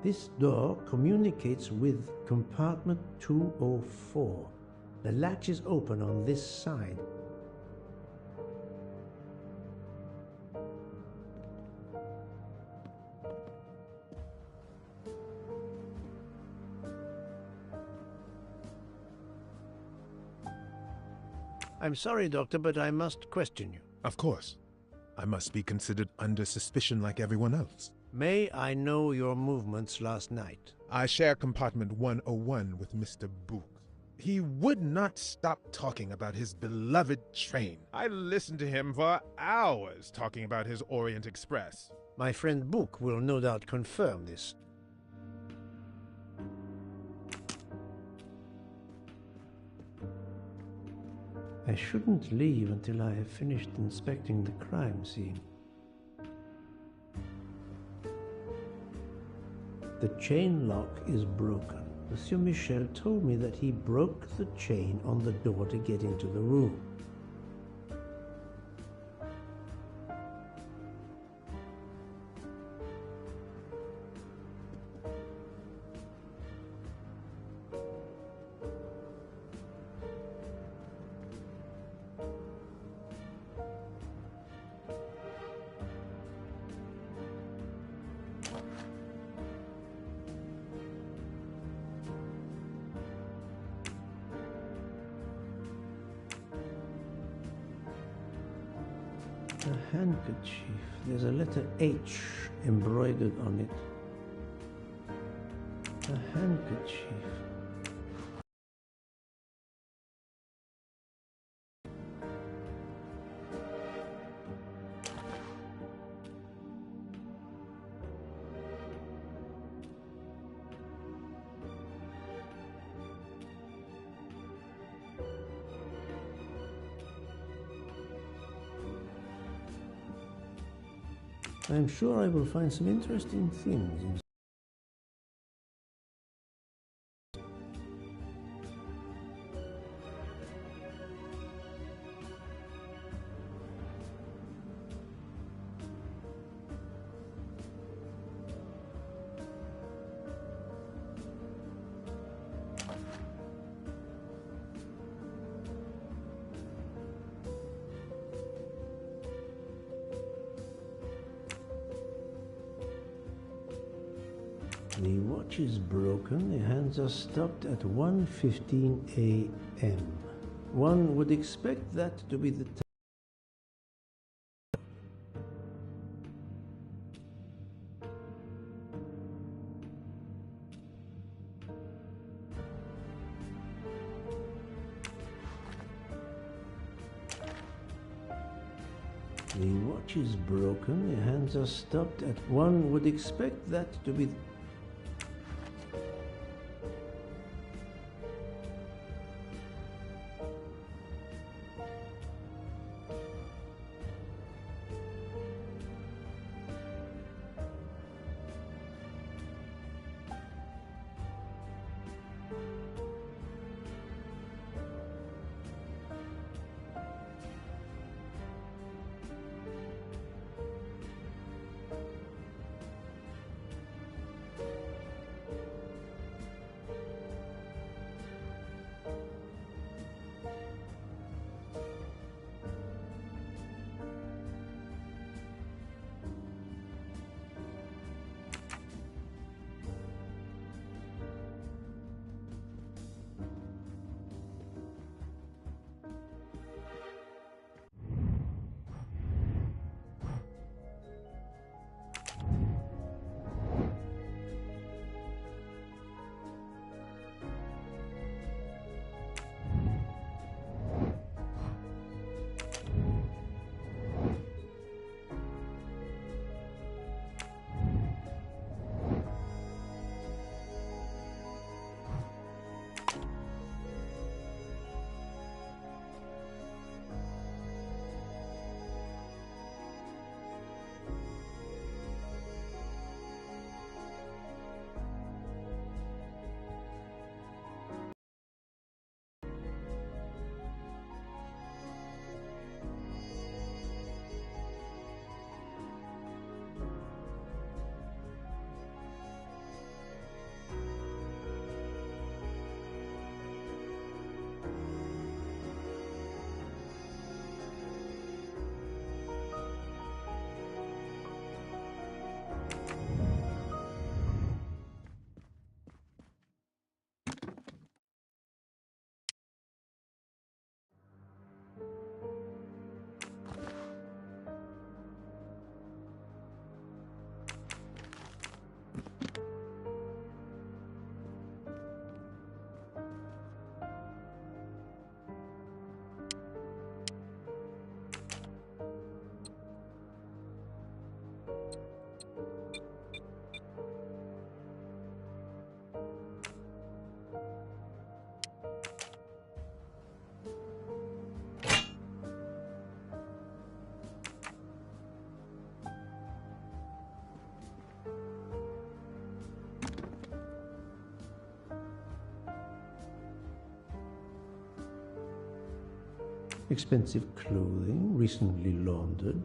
This door communicates with compartment 204. The latch is open on this side. I'm sorry, Doctor, but I must question you. Of course. I must be considered under suspicion like everyone else. May I know your movements last night? I share compartment 101 with Mr. Book. He would not stop talking about his beloved train. I listened to him for hours talking about his Orient Express. My friend Book will no doubt confirm this. I shouldn't leave until I have finished inspecting the crime scene. The chain lock is broken. Monsieur Michel told me that he broke the chain on the door to get into the room. A handkerchief. There's a letter H embroidered on it. A handkerchief. I'm sure I will find some interesting things in The watch is broken. The hands are stopped at 1:15 a.m. One would expect that to be the time. The watch is broken. The hands are stopped at. One would expect that to be. Expensive clothing, recently laundered.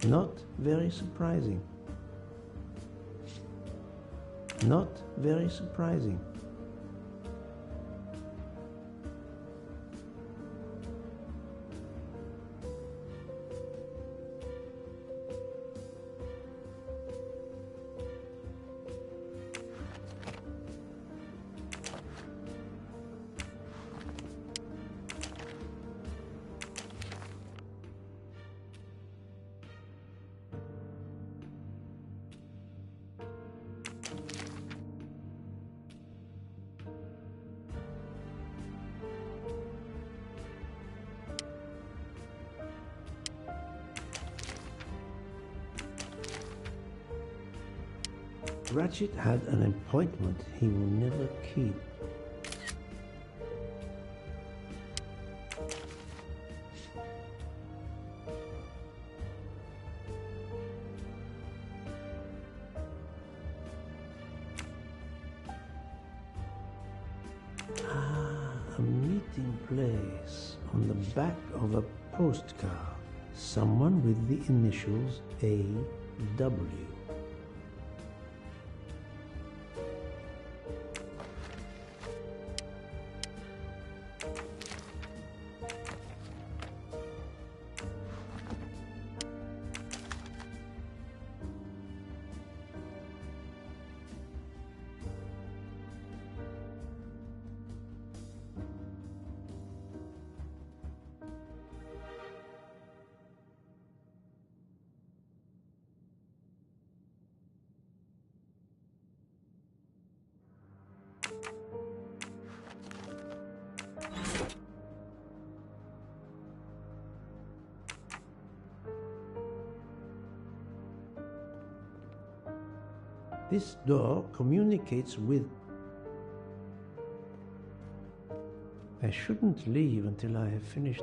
Not very surprising. Not very surprising. Ratchet had an appointment he will never keep. A meeting place on the back of a postcard. Someone with the initials A.W. This door communicates with... I shouldn't leave until I have finished.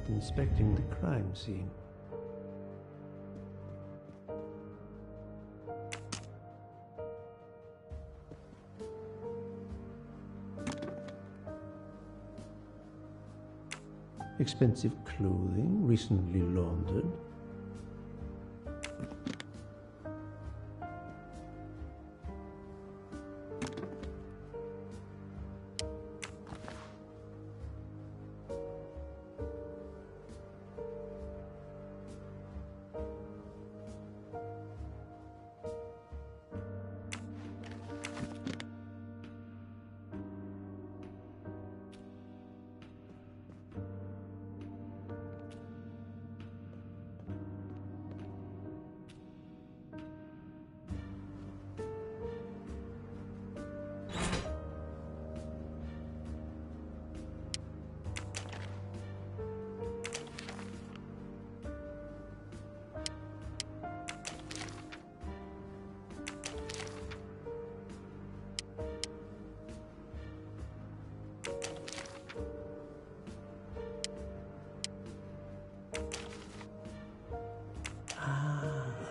Inspecting the crime scene. expensive clothing, recently laundered.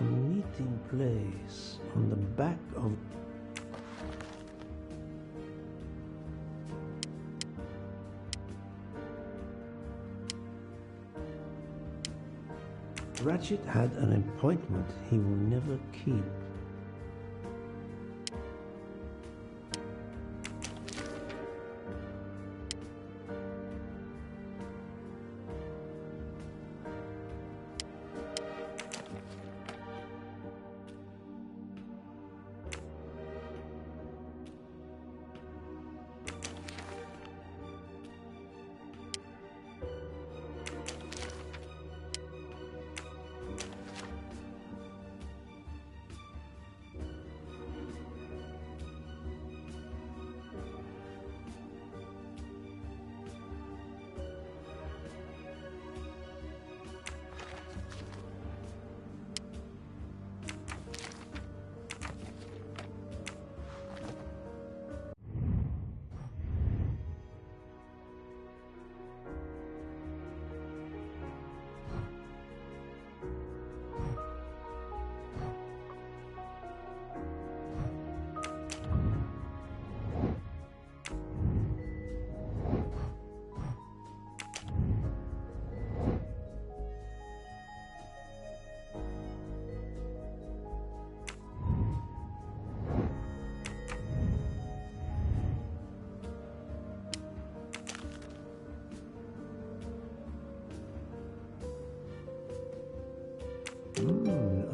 A meeting place on the back of... Ratchet had an appointment he will never keep.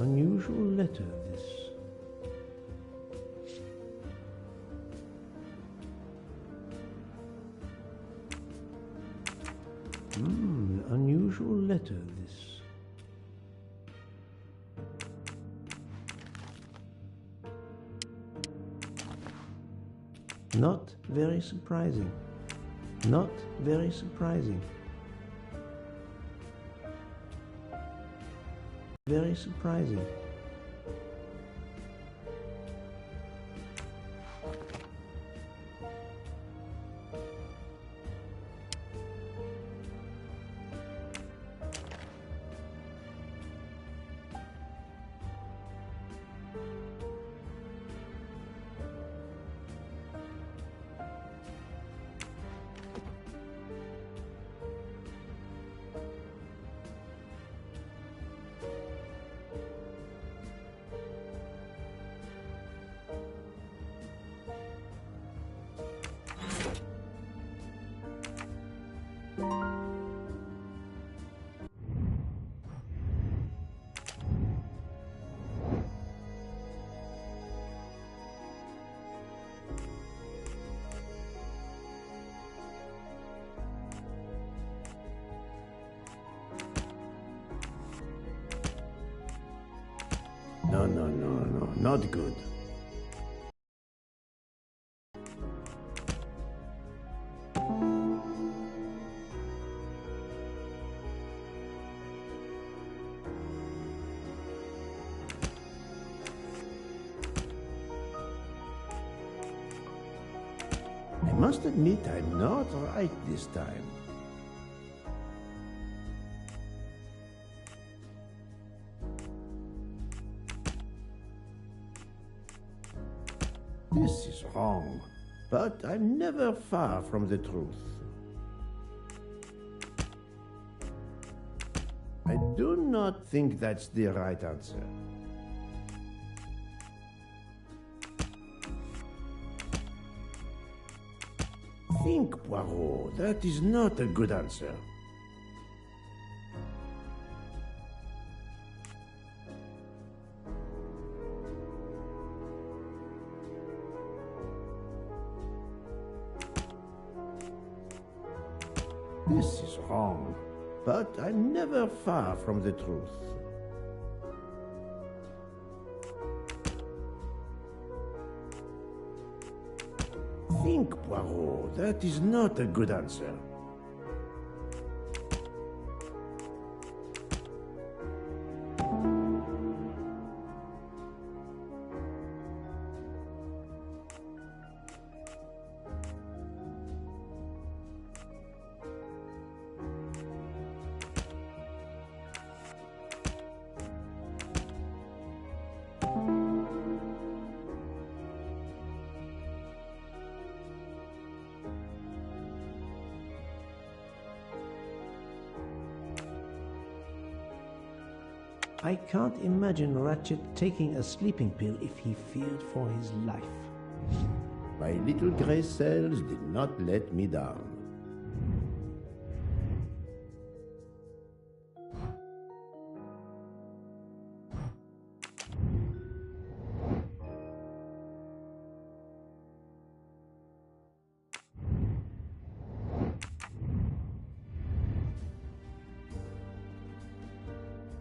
Unusual letter, this. Unusual letter, this. Not very surprising. Not very surprising. Very surprising. No, not good. I must admit I'm not right this time. This is wrong, but I'm never far from the truth. I do not think that's the right answer. Think, Poirot. That is not a good answer. This is wrong, but I'm never far from the truth. Think, Poirot. That is not a good answer. I can't imagine Ratchet taking a sleeping pill if he feared for his life. My little gray cells did not let me down.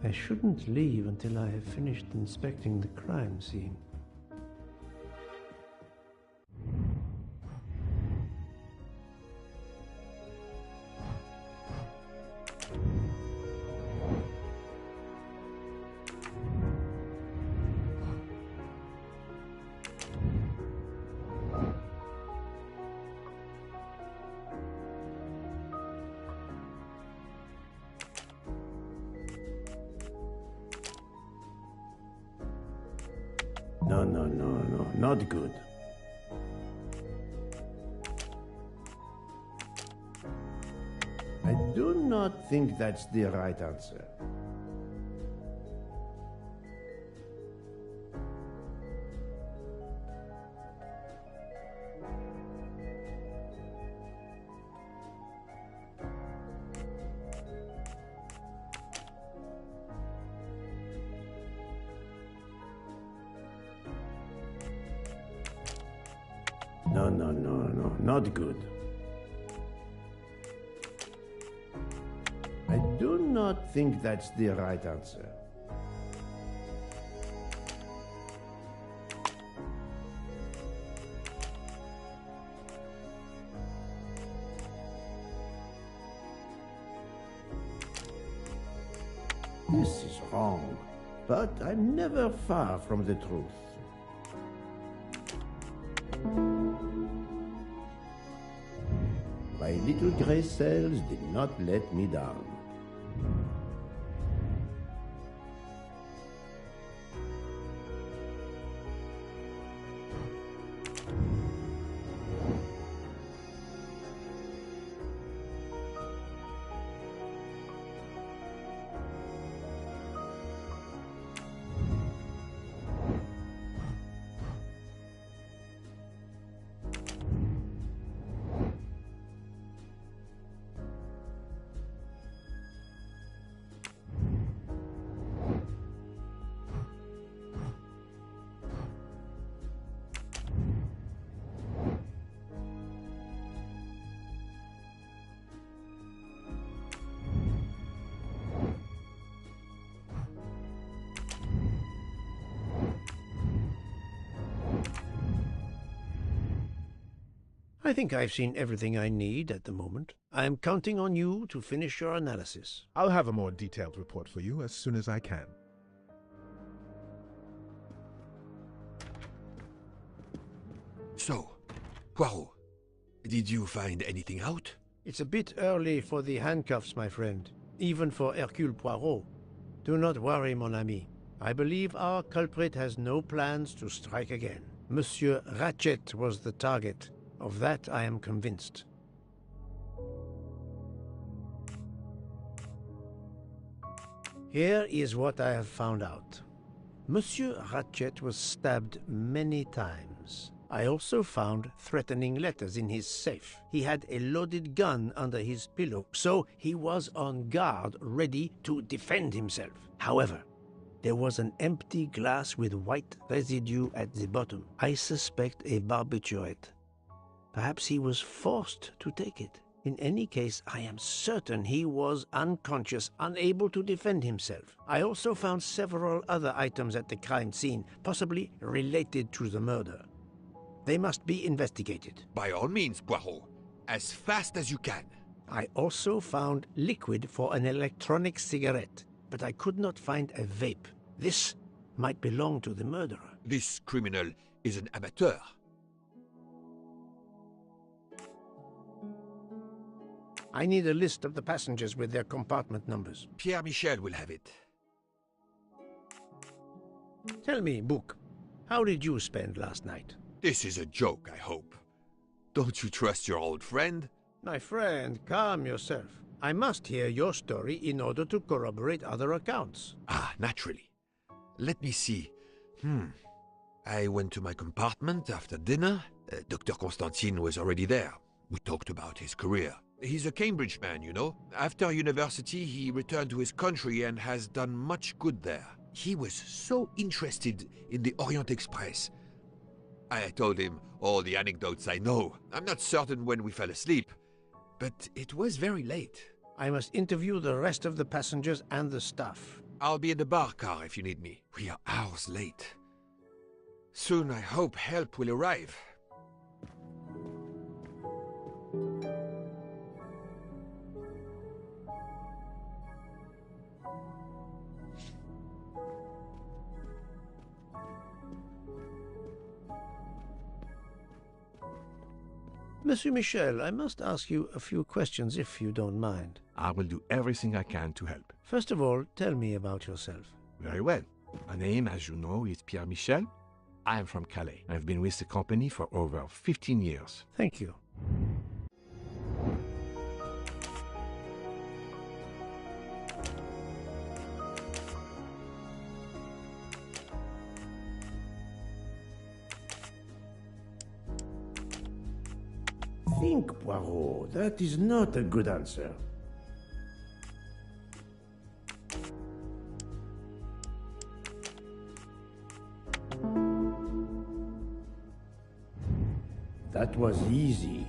I shouldn't leave until I have finished inspecting the crime scene. No, not good. I do not think that's the right answer. No, not good. I do not think that's the right answer. This is wrong, but I'm never far from the truth. My little gray cells did not let me down. I think I've seen everything I need at the moment. I am counting on you to finish your analysis. I'll have a more detailed report for you as soon as I can. So, Poirot, did you find anything out? It's a bit early for the handcuffs, my friend. Even for Hercule Poirot. Do not worry, mon ami. I believe our culprit has no plans to strike again. Monsieur Ratchet was the target. Of that I am convinced. Here is what I have found out. Monsieur Ratchet was stabbed many times. I also found threatening letters in his safe. He had a loaded gun under his pillow, so he was on guard, ready to defend himself. However, there was an empty glass with white residue at the bottom. I suspect a barbiturate. Perhaps he was forced to take it. In any case, I am certain he was unconscious, unable to defend himself. I also found several other items at the crime scene, possibly related to the murder. They must be investigated. By all means, Poirot. As fast as you can. I also found liquid for an electronic cigarette, but I could not find a vape. This might belong to the murderer. This criminal is an amateur. I need a list of the passengers with their compartment numbers. Pierre Michel will have it. Tell me, Bouc, how did you spend last night? This is a joke, I hope. Don't you trust your old friend? My friend, calm yourself. I must hear your story in order to corroborate other accounts. Ah, naturally. Let me see. I went to my compartment after dinner. Dr. Constantine was already there. We talked about his career. He's a Cambridge man, you know. After university, he returned to his country and has done much good there. He was so interested in the Orient Express. I told him all the anecdotes I know. I'm not certain when we fell asleep, but it was very late. I must interview the rest of the passengers and the staff. I'll be in the bar car if you need me. We are hours late. Soon I hope help will arrive. Monsieur Michel, I must ask you a few questions if you don't mind. I will do everything I can to help. First of all, tell me about yourself. Very well. My name, as you know, is Pierre Michel. I am from Calais. I've been with the company for over 15 years. Thank you. Think, Poirot. That is not a good answer. That was easy.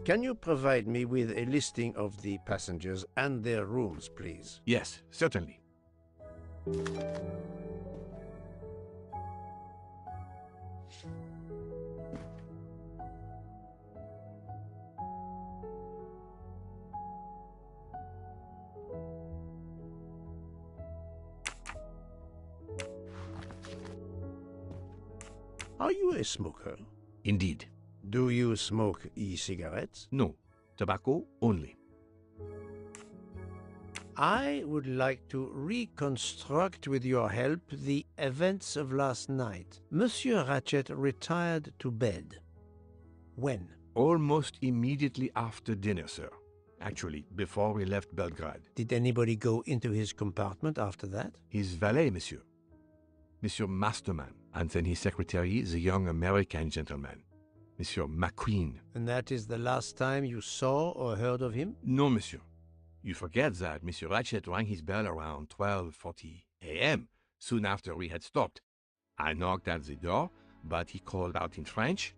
Can you provide me with a listing of the passengers and their rooms, please? Yes, certainly. Are you a smoker? Indeed. Do you smoke e-cigarettes? No, tobacco only. I would like to reconstruct with your help the events of last night. Monsieur Ratchet retired to bed. When? Almost immediately after dinner, sir. Actually, before we left Belgrade. Did anybody go into his compartment after that? His valet, monsieur. Monsieur Masterman, and then his secretary, the young American gentleman, Monsieur McQueen. And that is the last time you saw or heard of him? No, monsieur. You forget that Monsieur Ratchet rang his bell around 12:40 a.m., soon after we had stopped. I knocked at the door, but he called out in French,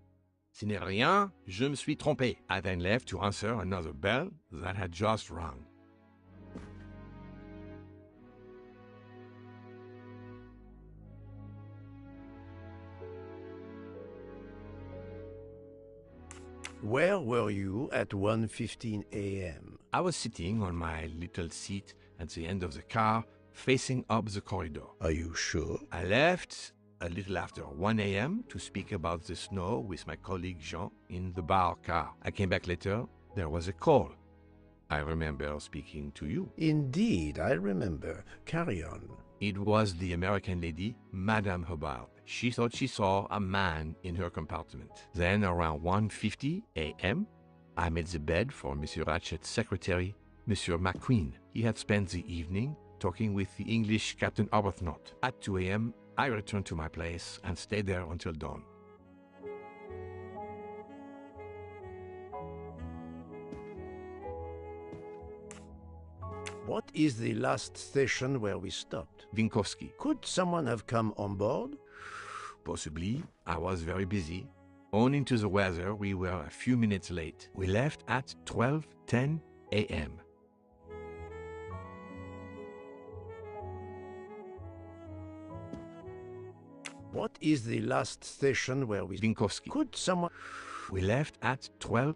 "Ce n'est rien, je me suis trompé." I then left to answer another bell that had just rung. Where were you at 1:15 a.m.? I was sitting on my little seat at the end of the car, facing up the corridor. Are you sure? I left a little after 1 a.m. to speak about the snow with my colleague Jean in the bar car. I came back later. There was a call. I remember speaking to you. Indeed, I remember. Carry on. It was the American lady, Madame Hobart. She thought she saw a man in her compartment. Then, around 1:50 a.m., I made the bed for Monsieur Ratchet's secretary, Monsieur McQueen. He had spent the evening talking with the English Captain Arbuthnot. At 2 a.m., I returned to my place and stayed there until dawn. What is the last station where we stopped? Vinkovsky. Could someone have come on board? Possibly. I was very busy. Owing to the weather, we were a few minutes late. We left at 12:10 a.m. What is the last station where we... Vinkovsky. Could someone... We left at 12...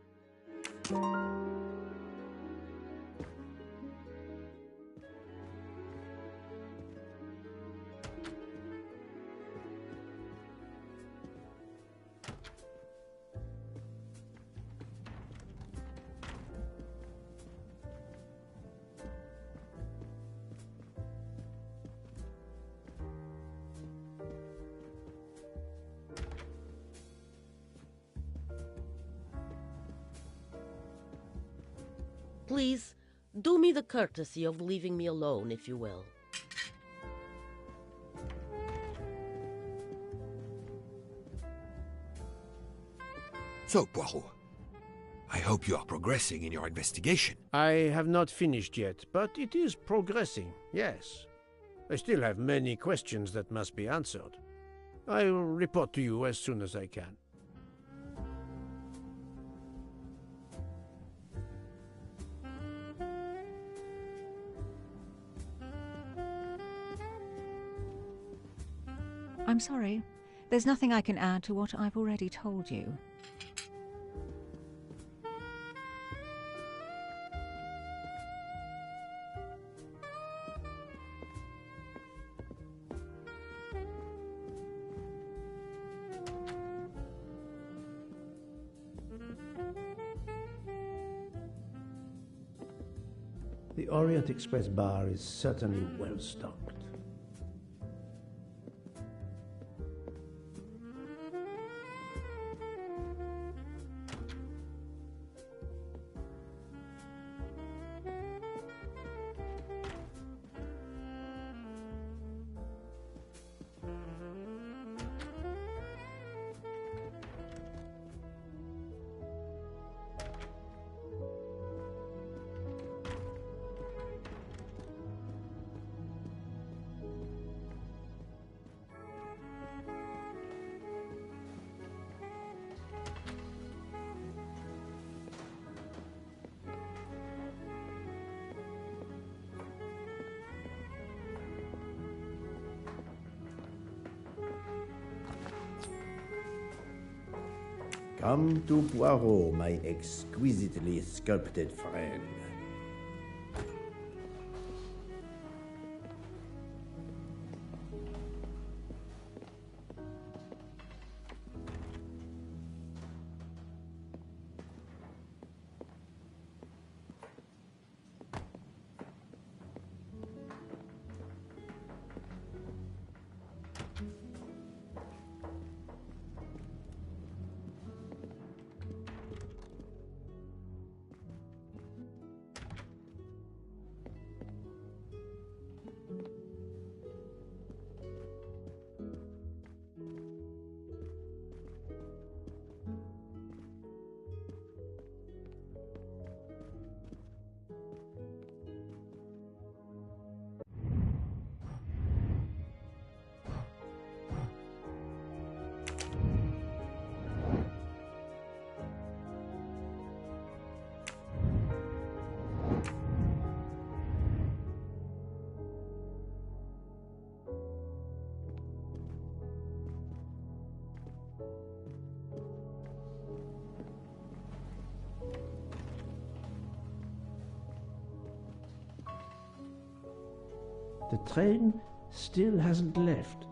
Please, do me the courtesy of leaving me alone, if you will. So, Poirot, I hope you are progressing in your investigation. I have not finished yet, but it is progressing, yes. I still have many questions that must be answered. I will report to you as soon as I can. I'm sorry. There's nothing I can add to what I've already told you. The Orient Express bar is certainly well stocked. Come to Poirot, my exquisitely sculpted friend. The train still hasn't left.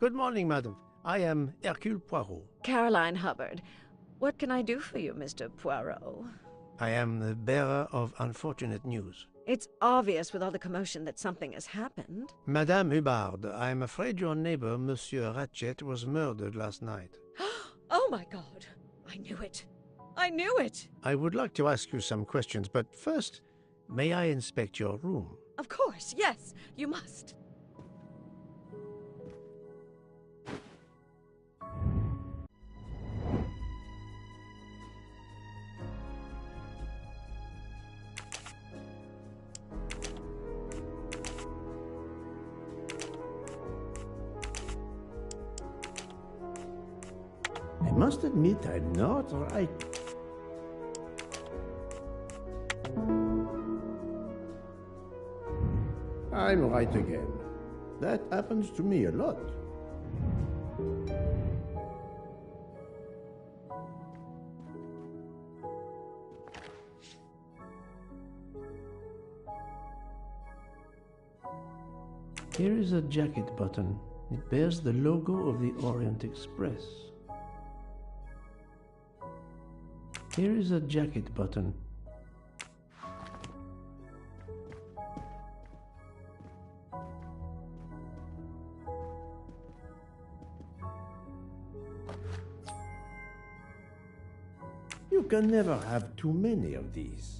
Good morning, madam. I am Hercule Poirot. Caroline Hubbard. What can I do for you, Mr. Poirot? I am the bearer of unfortunate news. It's obvious with all the commotion that something has happened. Madame Hubbard, I am afraid your neighbor, Monsieur Ratchet, was murdered last night. Oh my God! I knew it! I knew it! I would like to ask you some questions, but first, may I inspect your room? Of course, yes, you must. I must admit I'm not right. I'm right again. That happens to me a lot. Here is a jacket button. It bears the logo of the Orient Express. Here is a jacket button. You can never have too many of these.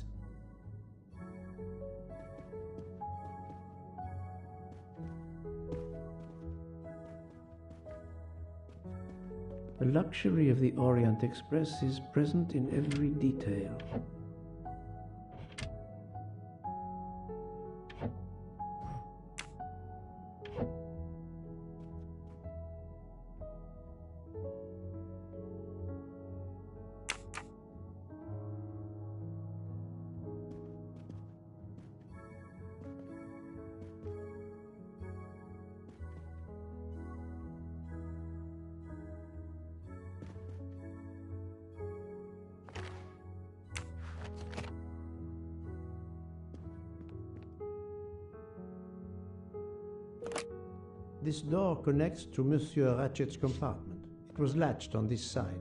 The luxury of the Orient Express is present in every detail. This door connects to Monsieur Ratchet's compartment. It was latched on this side.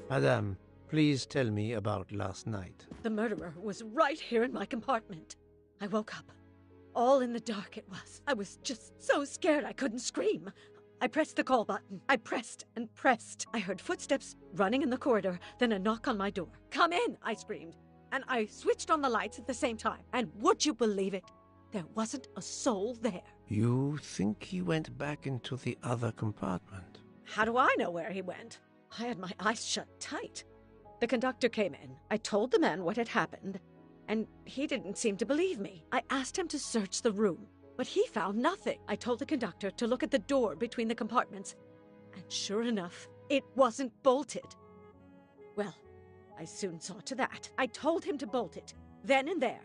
Madame, please tell me about last night. The murderer was right here in my compartment. I woke up. All in the dark it was. I was just so scared I couldn't scream. I pressed the call button. I pressed and pressed. I heard footsteps running in the corridor, then a knock on my door. "Come in," I screamed. And I switched on the lights at the same time. And would you believe it? There wasn't a soul there. You think he went back into the other compartment? How do I know where he went? I had my eyes shut tight. The conductor came in. I told the man what had happened, and he didn't seem to believe me. I asked him to search the room, but he found nothing. I told the conductor to look at the door between the compartments, and sure enough, it wasn't bolted. Well, I soon saw to that. I told him to bolt it, then and there.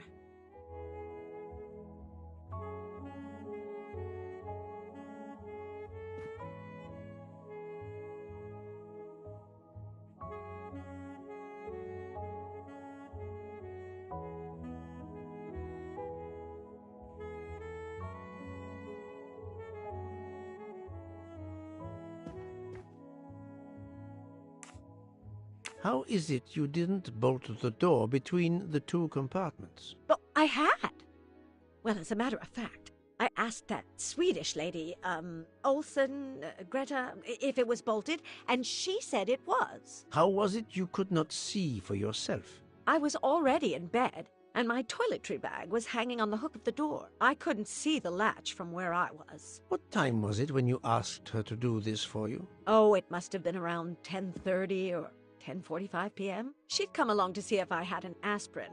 How is it you didn't bolt the door between the two compartments? But I had. Well, as a matter of fact, I asked that Swedish lady, Olsen, Greta, if it was bolted, and she said it was. How was it you could not see for yourself? I was already in bed, and my toiletry bag was hanging on the hook of the door. I couldn't see the latch from where I was. What time was it when you asked her to do this for you? Oh, it must have been around 10:30 or 10:45 p.m. She'd come along to see if I had an aspirin.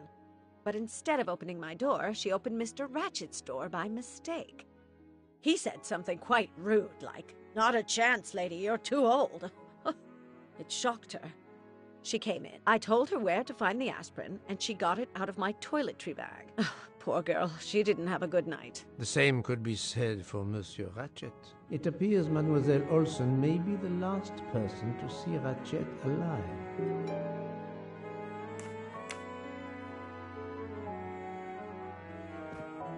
But instead of opening my door, she opened Mr. Ratchet's door by mistake. He said something quite rude, like, "Not a chance, lady, you're too old." It shocked her. She came in. I told her where to find the aspirin, and she got it out of my toiletry bag. Poor girl, she didn't have a good night. The same could be said for Monsieur Ratchet. It appears Mademoiselle Olsen may be the last person to see Ratchet alive.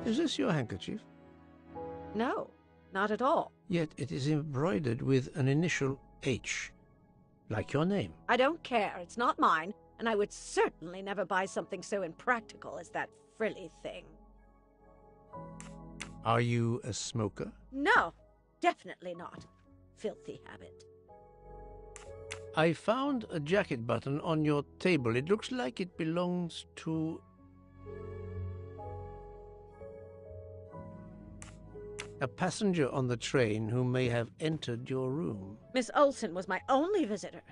Is this your handkerchief? No, not at all. Yet it is embroidered with an initial H, like your name. I don't care. It's not mine, and I would certainly never buy something so impractical as that frilly thing. Are you a smoker? No, definitely not. Filthy habit. I found a jacket button on your table. It looks like it belongs to a passenger on the train who may have entered your room. Miss Olsen was my only visitor.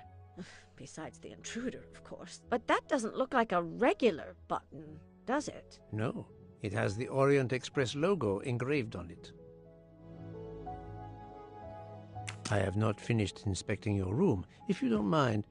Besides the intruder, of course. But that doesn't look like a regular button, does it? No, it has the Orient Express logo engraved on it. I have not finished inspecting your room. If you don't mind,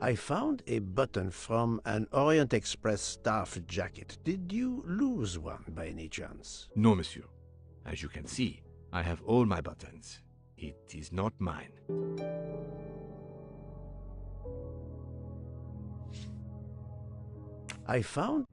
I found a button from an Orient Express staff jacket. Did you lose one by any chance? No, monsieur. As you can see, I have all my buttons. It is not mine. I found